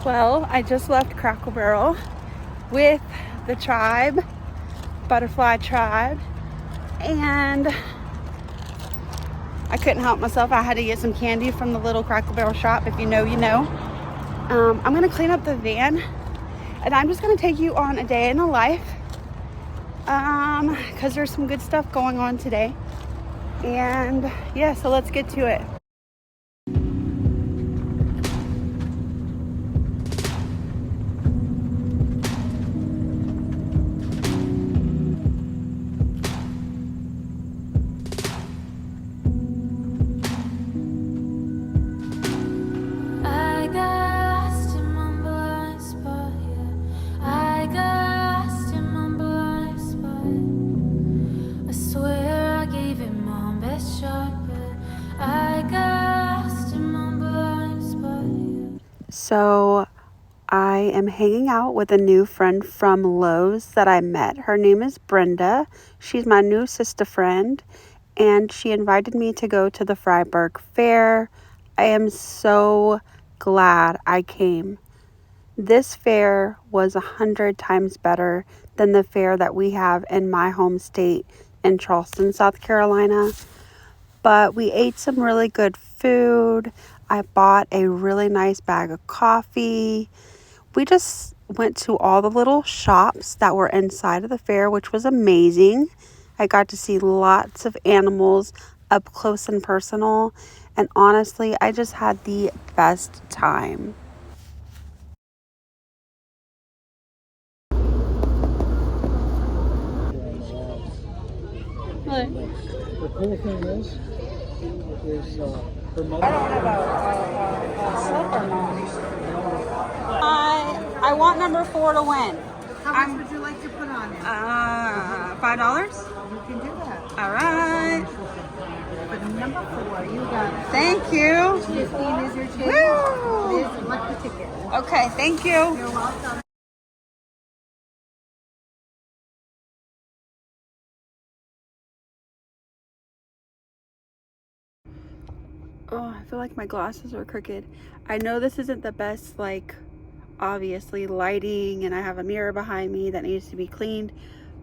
Well, I just left Crackle Barrel with the tribe, Butterfly Tribe, and I couldn't help myself. I had to get some candy from the little Crackle Barrel shop. If you know, you know. I'm gonna clean up the van, and I'm just gonna take you on a day in the life, because there's some good stuff going on today. And yeah, so let's get to it. So I am hanging out with a new friend from Lowe's that I met. Her name is Brenda. She's my new sister friend, and she invited me to go to the Fryeburg Fair. I am so glad I came. This fair was 100 times better than the fair that we have in my home state in Charleston, South Carolina. But we ate some really good food. I bought a really nice bag of coffee. We just went to all the little shops that were inside of the fair, which was amazing. I got to see lots of animals up close and personal. And honestly, I just had the best time. What? The cool thing is her mother. I don't have a slip or not. I want number 4 to win. How much would you like to put on it? $5? You can do that. All right. For the number 4, you got it. Thank you. 15 is your change. Woo! It is a lucky ticket. Okay, thank you. You're welcome. Oh, I feel like my glasses are crooked. I know this isn't the best, like, obviously lighting, and I have a mirror behind me that needs to be cleaned,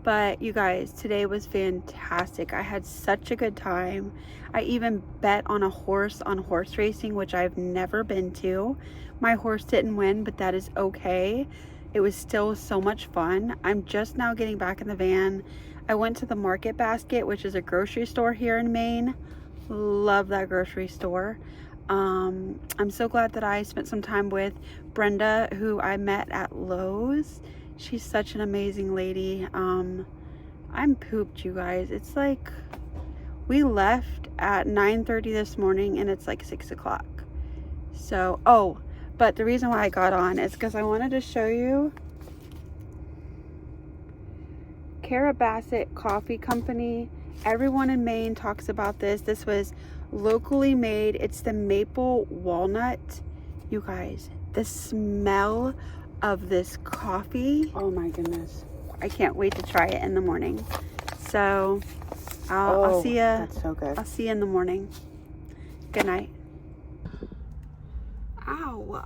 but you guys, today was fantastic. I had such a good time. I even bet on a horse on horse racing, which I've never been to. My horse didn't win, but that is okay. It was still so much fun. I'm just now getting back in the van. I went to the Market Basket, which is a grocery store here in Maine. Love that grocery store. I'm so glad that I spent some time with Brenda, who I met at Lowe's. She's such an amazing lady. I'm pooped, you guys. It's like we left at 9:30 this morning and it's like 6 o'clock. So, oh, but the reason why I got on is because I wanted to show you Cara Bassett Coffee Company. Everyone in Maine talks about this. This was locally made. It's the maple walnut. You guys, the smell of this coffee, oh my goodness, I can't wait to try it in the morning. So I'll see you. That's so good. I'll see you in the morning. Good night. Ow.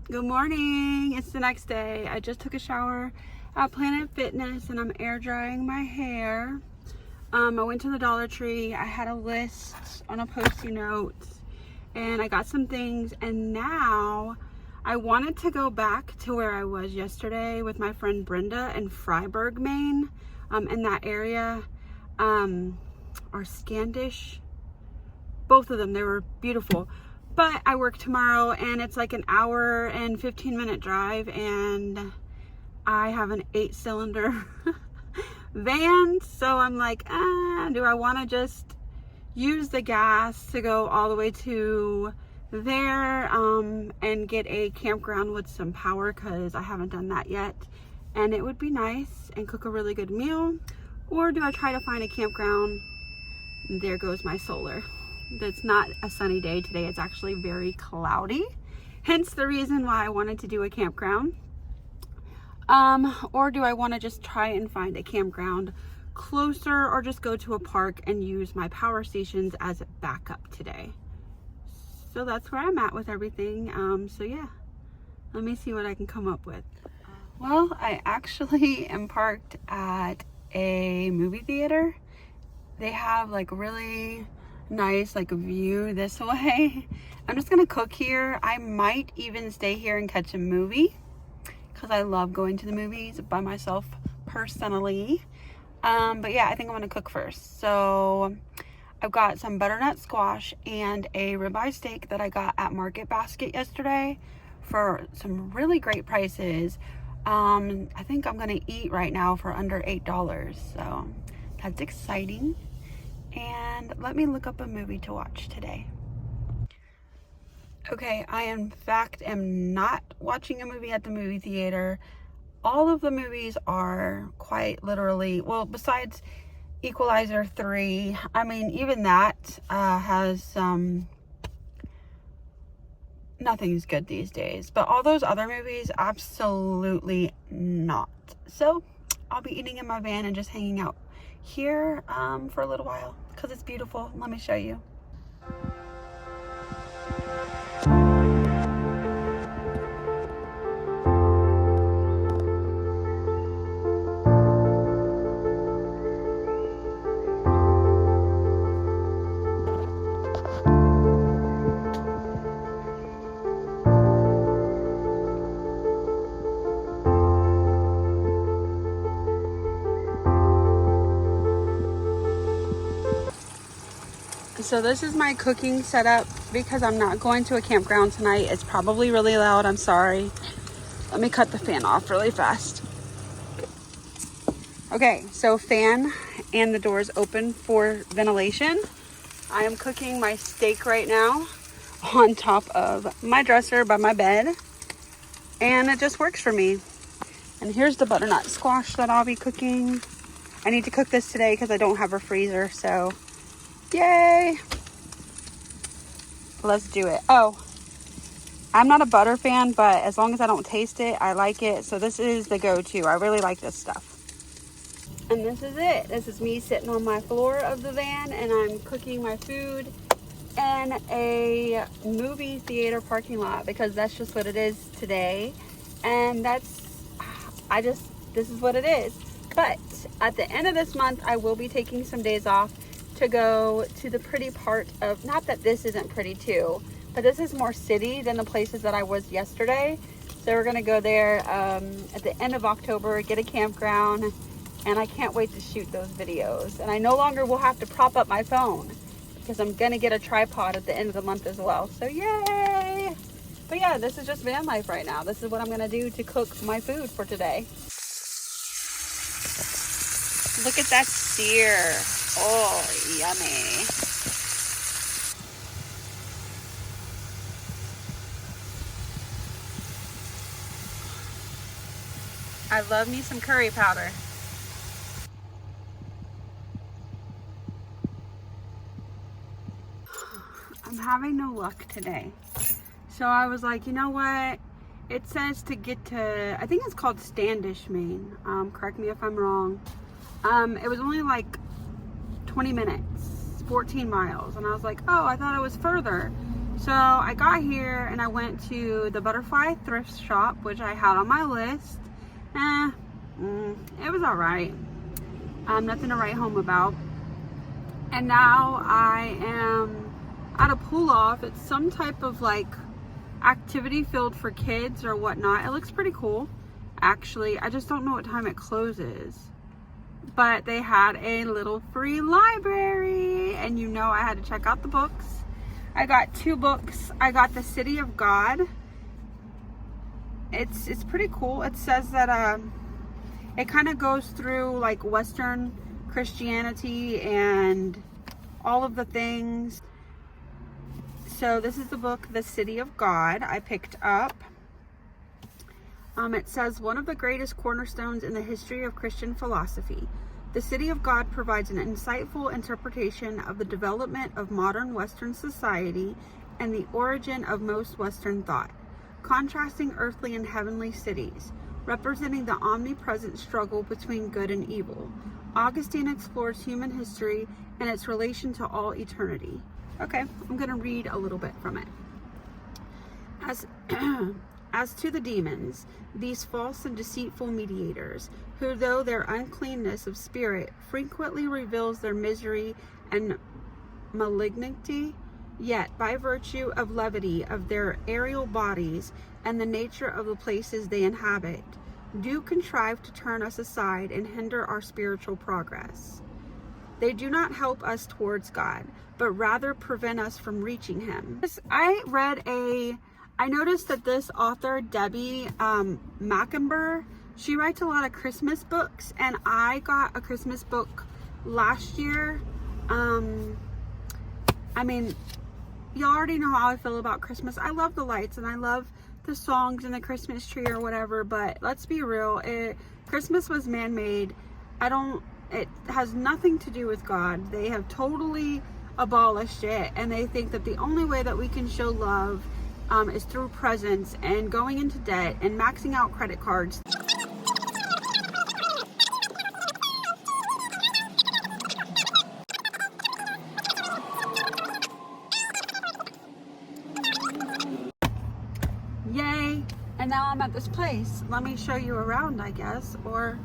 Good morning. It's the next day. I just took a shower at Planet Fitness and I'm air drying my hair. I went to the Dollar Tree. I had a list on a Post-it note and I got some things, and now I wanted to go back to where I was yesterday with my friend Brenda in Fryeburg, Maine, in that area, or Scandish. Both of them, they were beautiful. But I work tomorrow and it's like an hour and 15-minute drive, and I have an 8-cylinder van, so I'm like, do I want to just use the gas to go all the way to there and get a campground with some power, because I haven't done that yet, and it would be nice, and cook a really good meal. Or do I try to find a campground? There goes my solar. It's not a sunny day today. It's actually very cloudy, hence the reason why I wanted to do a campground. Or do I want to just try and find a campground closer, or just go to a park and use my power stations as a backup today? So that's where I'm at with everything. So yeah, let me see what I can come up with. Well, I actually am parked at a movie theater. They have like really nice like view this way. I'm just gonna cook here. I might even stay here and catch a movie, because I love going to the movies by myself personally. But yeah, I think I'm gonna cook first. So I've got some butternut squash and a ribeye steak that I got at Market Basket yesterday for some really great prices. I think I'm gonna eat right now for under $8, so that's exciting. And let me look up a movie to watch today. Okay, I in fact am not watching a movie at the movie theater. All of the movies are quite literally, well, besides Equalizer 3, I mean, even that has some, nothing's good these days, but all those other movies, absolutely not. So I'll be eating in my van and just hanging out here for a little while, because it's beautiful. Let me show you. So this is my cooking setup, because I'm not going to a campground tonight. It's probably really loud. I'm sorry. Let me cut the fan off really fast. Okay, so fan and the doors open for ventilation. I am cooking my steak right now on top of my dresser by my bed, and it just works for me. And here's the butternut squash that I'll be cooking. I need to cook this today because I don't have a freezer, so yay! Let's do it. Oh, I'm not a butter fan, but as long as I don't taste it, I like it. So this is the go-to. I really like this stuff. And this is it. This is me sitting on my floor of the van, and I'm cooking my food in a movie theater parking lot, because that's just what it is today. And this is what it is. But at the end of this month, I will be taking some days off to go to the pretty part of, not that this isn't pretty too, but this is more city than the places that I was yesterday. So we're gonna go there at the end of October, get a campground, and I can't wait to shoot those videos. And I no longer will have to prop up my phone, because I'm gonna get a tripod at the end of the month as well. So yay! But yeah, this is just van life right now. This is what I'm gonna do to cook my food for today. Look at that steer. Oh, yummy. I love me some curry powder. I'm having no luck today. So I was like, you know what? It says to get to, I think it's called Standish, Maine. Correct me if I'm wrong. It was only like 20 minutes, 14 miles. And I was like, oh, I thought it was further. So I got here and I went to the Butterfly thrift shop, which I had on my list. It was all right. Nothing to write home about. And now I am at a pull off. It's some type of like activity field for kids or whatnot. It looks pretty cool, actually. I just don't know what time it closes. But they had a little free library, and you know I had to check out the books. I got 2 books. I got The City of God. It's pretty cool. It says that it kind of goes through like Western Christianity and all of the things. So this is the book, The City of God, I picked up. It says, one of the greatest cornerstones in the history of Christian philosophy. The City of God provides an insightful interpretation of the development of modern Western society and the origin of most Western thought, contrasting earthly and heavenly cities, representing the omnipresent struggle between good and evil. Augustine explores human history and its relation to all eternity. Okay, I'm going to read a little bit from it. As to the demons, these false and deceitful mediators, who though their uncleanness of spirit frequently reveals their misery and malignity, yet by virtue of levity of their aerial bodies and the nature of the places they inhabit, do contrive to turn us aside and hinder our spiritual progress. They do not help us towards God, but rather prevent us from reaching Him. I noticed that this author, Debbie Mackenber, she writes a lot of Christmas books, and I got a Christmas book last year. I mean, you already know how I feel about Christmas. I love the lights and I love the songs and the Christmas tree or whatever, but let's be real, Christmas was man-made. It has nothing to do with God. They have totally abolished it, and they think that the only way that we can show love is through presents and going into debt and maxing out credit cards. Yay! And now I'm at this place. Let me show you around, I guess, or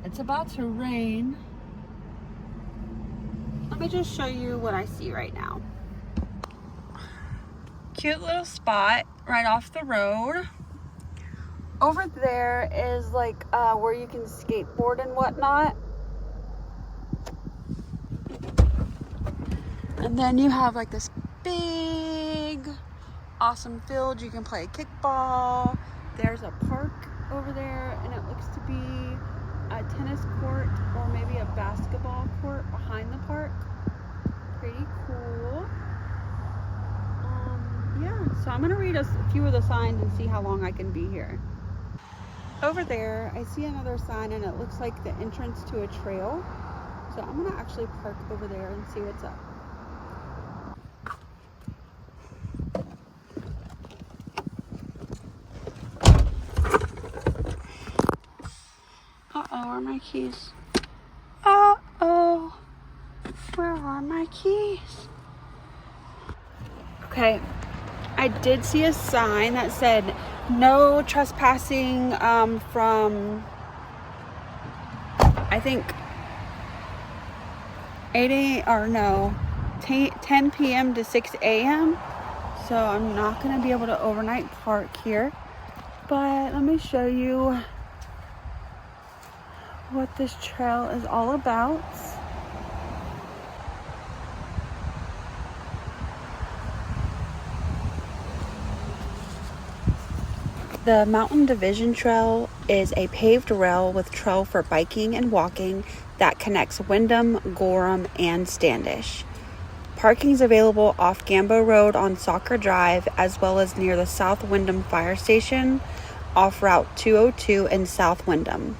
it's about to rain. Let me just show you what I see right now. Cute little spot right off the road. Over there is like where you can skateboard and whatnot. And then you have like this big, awesome field. You can play kickball. There's a park over there, and it looks to be a tennis court or maybe a basketball court behind the park. Pretty cool. Yeah, so I'm gonna read a few of the signs and see how long I can be here. Over there, I see another sign, and it looks like the entrance to a trail. So I'm gonna actually park over there and see what's up. Uh-oh, where are my keys? Uh-oh, where are my keys? Okay, I did see a sign that said no trespassing from, I think, 10 p.m. to 6 a.m. So I'm not going to be able to overnight park here. But let me show you what this trail is all about. The Mountain Division Trail is a paved rail with trail for biking and walking that connects Windham, Gorham, and Standish. Parking is available off Gambo Road on Soccer Drive, as well as near the South Windham Fire Station off Route 202 in South Windham.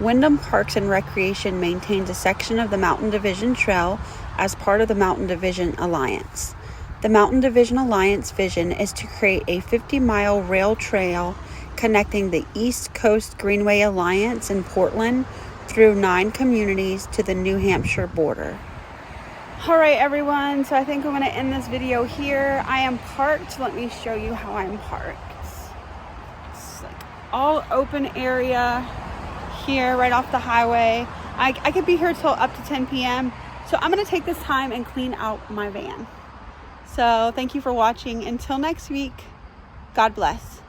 Windham Parks and Recreation maintains a section of the Mountain Division Trail as part of the Mountain Division Alliance. The Mountain Division Alliance vision is to create a 50-mile rail trail connecting the East Coast Greenway Alliance in Portland through 9 communities to the New Hampshire border. All right, everyone, so I think I'm going to end this video here. I am parked. Let me show you how I'm parked. It's like all open area here right off the highway. I could be here till up to 10 p.m. So I'm going to take this time and clean out my van. So thank you for watching. Until next week, God bless.